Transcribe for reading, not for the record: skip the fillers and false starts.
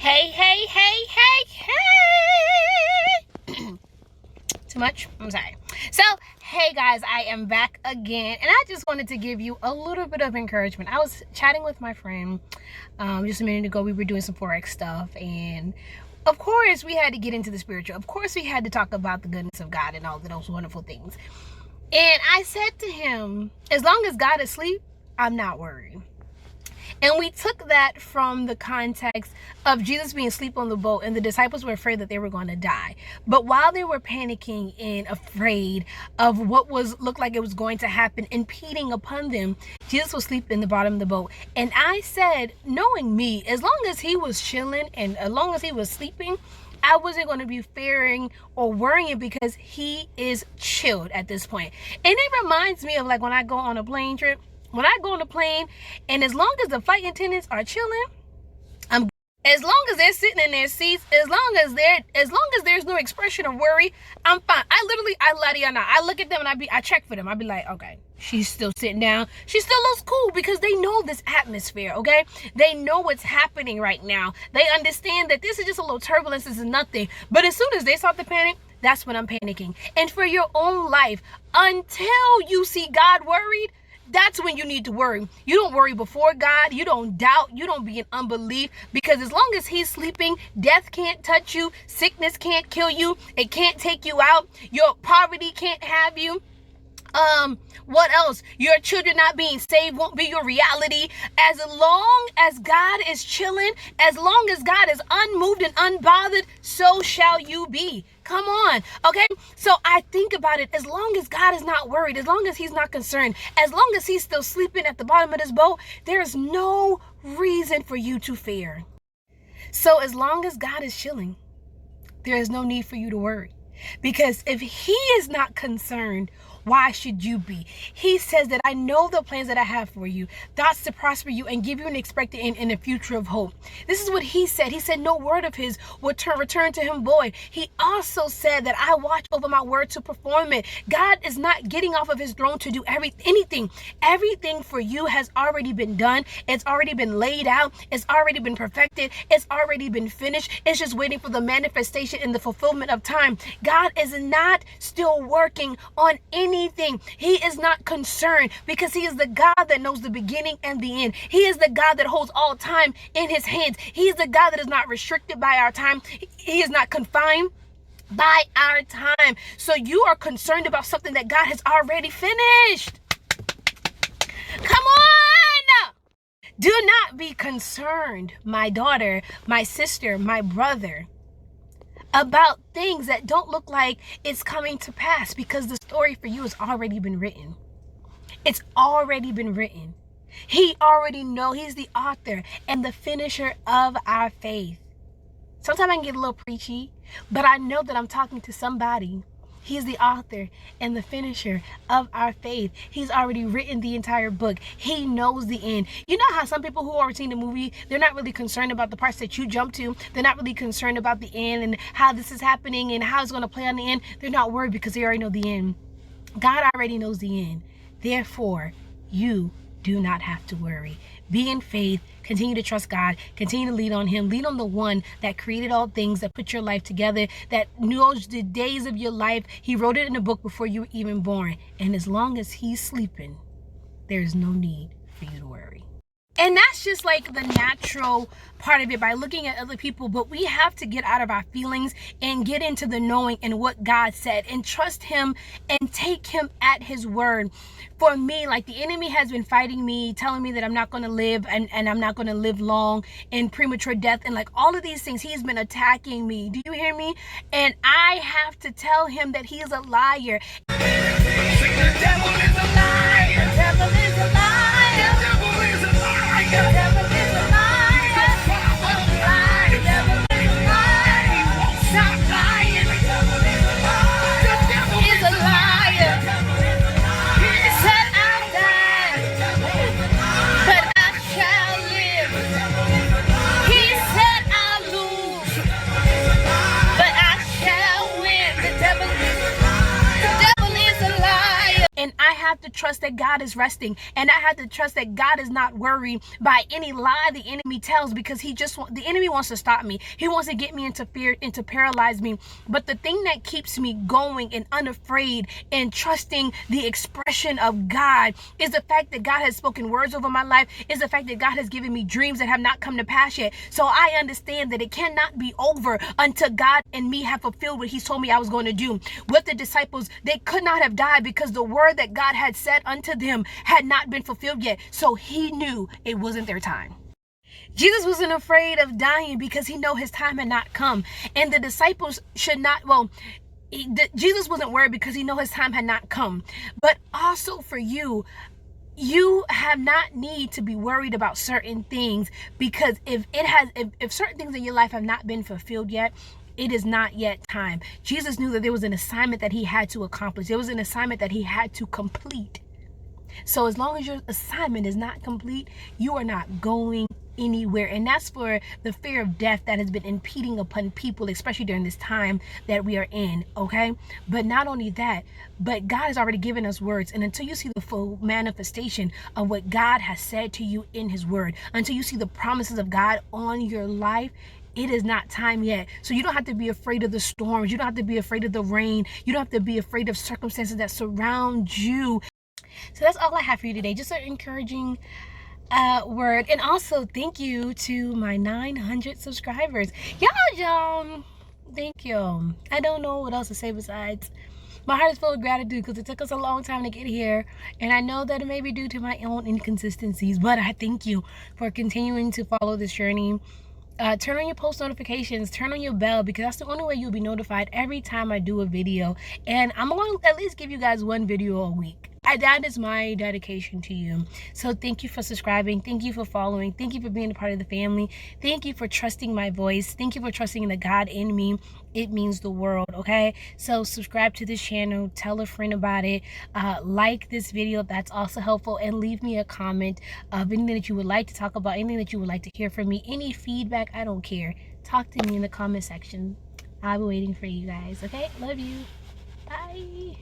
Hey, hey, hey, hey, hey. Too much? I'm sorry. So, hey guys, I am back again, and I just wanted to give you a little bit of encouragement. I was chatting with my friend just a minute ago. We were doing some Forex stuff, and of course, we had to get into the spiritual. Of course, we had to talk about the goodness of God and all of those wonderful things. And I said to him, as long as God is asleep, I'm not worried. And we took that from the context of Jesus being asleep on the boat, and the disciples were afraid that they were going to die. But while they were panicking and afraid of what looked like it was going to happen, impeding upon them, Jesus was asleep in the bottom of the boat. And I said, knowing me, as long as he was chilling and as long as he was sleeping, I wasn't going to be fearing or worrying because he is chilled at this point. And it reminds me of like when I go on a plane trip. When I go on the plane, and as long as the flight attendants are chilling, I'm good. As long as they're sitting in their seats, as long as there's no expression of worry, I'm fine. I let you know. I look at them and I check for them. I be like, okay, she's still sitting down. She still looks cool because they know this atmosphere, okay? They know what's happening right now. They understand that this is just a little turbulence. This is nothing. But as soon as they start to panic, that's when I'm panicking. And for your own life, until you see God worried, that's when you need to worry. You don't worry before God. You don't doubt. You don't be in unbelief, because as long as he's sleeping, death can't touch you. Sickness can't kill you. It can't take you out. Your poverty can't have you. What else? Your children not being saved won't be your reality. As long as God is chilling, as long as God is unmoved and unbothered, so shall you be. Come on. Okay. So I think about it. As long as God is not worried, as long as he's not concerned, as long as he's still sleeping at the bottom of this boat, there's no reason for you to fear. So as long as God is chilling, there is no need for you to worry. Because if he is not concerned, why should you be? He says that I know the plans that I have for you, thoughts to prosper you and give you an expected end in a future of hope. This is what he said. He said no word of his will return to him void. He also said that I watch over my word to perform it. God is not getting off of his throne to do anything. Everything for you has already been done. It's already been laid out. It's already been perfected. It's already been finished. It's just waiting for the manifestation and the fulfillment of time. God is not still working on anything. He is not concerned because he is the God that knows the beginning and the end. He is the God that holds all time in his hands. He is the God that is not restricted by our time. He is not confined by our time. So you are concerned about something that God has already finished. Come on! Do not be concerned, my daughter, my sister, my brother, about things that don't look like it's coming to pass, because the story for you has already been written. It's already been written. He already knows. He's the author and the finisher of our faith. Sometimes I can get a little preachy, but I know that I'm talking to somebody. He's the author and the finisher of our faith. He's already written the entire book. He knows the end. You know how some people who are seeing the movie, they're not really concerned about the parts that you jump to. They're not really concerned about the end and how this is happening and how it's going to play on the end. They're not worried because they already know the end. God already knows the end. Therefore, you do not have to worry. Be in faith. Continue to trust God. Continue to lean on him. Lean on the one that created all things, that put your life together, that knows the days of your life. He wrote it in a book before you were even born. And as long as he's sleeping, there's no need for you to worry. And that's just like the natural part of it, by looking at other people. But we have to get out of our feelings and get into the knowing and what God said, and trust him and take him at his word. For me, like, the enemy has been fighting me, telling me that I'm not going to live and I'm not going to live long, and premature death, and like all of these things. He's been attacking me. Do you hear me? And I have to tell him that he is a liar. The devil is a liar. The devil is a liar. The devil is a liar. The devil is a liar. The devil is a liar. He won't stop lying. The devil is a liar. The devil is a liar. He said I'll die, but I shall live. He said I'll lose, but I shall win. The devil is a liar. And I have have to trust that God is resting, and I have to trust that God is not worried by any lie the enemy tells, because the enemy wants to stop me. He wants to get me into fear and to paralyze me. But the thing that keeps me going and unafraid and trusting the expression of God is the fact that God has spoken words over my life, is the fact that God has given me dreams that have not come to pass yet. So I understand that it cannot be over until God and me have fulfilled what He's told me I was going to do. With the disciples, they could not have died because the word that God had said unto them had not been fulfilled yet. So He knew it wasn't their time. Jesus wasn't afraid of dying because He knew His time had not come. And the disciples should not, Jesus wasn't worried because He knew His time had not come. But also for you, you have not need to be worried about certain things, because if certain things in your life have not been fulfilled yet, it is not yet time. Jesus knew that there was an assignment that He had to accomplish. There was an assignment that He had to complete. So as long as your assignment is not complete, you are not going anywhere. And that's for the fear of death that has been impeding upon people, especially during this time that we are in, okay? But not only that, but God has already given us words. And until you see the full manifestation of what God has said to you in His word, until you see the promises of God on your life, it is not time yet. So you don't have to be afraid of the storms. You don't have to be afraid of the rain. You don't have to be afraid of circumstances that surround you. So that's all I have for you today. Just an encouraging word. And also thank you to my 900 subscribers. Y'all, thank you. I don't know what else to say besides my heart is full of gratitude, because it took us a long time to get here, and I know that it may be due to my own inconsistencies, but I thank you for continuing to follow this journey. Turn on your post notifications, turn on your bell, because that's the only way you'll be notified every time I do a video. And I'm going to at least give you guys one video a week. That is my dedication to you. So thank you for subscribing. Thank you for following. Thank you for being a part of the family. Thank you for trusting my voice. Thank you for trusting in the God in me. It means the world, okay? So subscribe to this channel. Tell a friend about it. Like this video. That's also helpful. And leave me a comment of anything that you would like to talk about, anything that you would like to hear from me, any feedback. I don't care. Talk to me in the comment section. I'll be waiting for you guys, okay? Love you. Bye.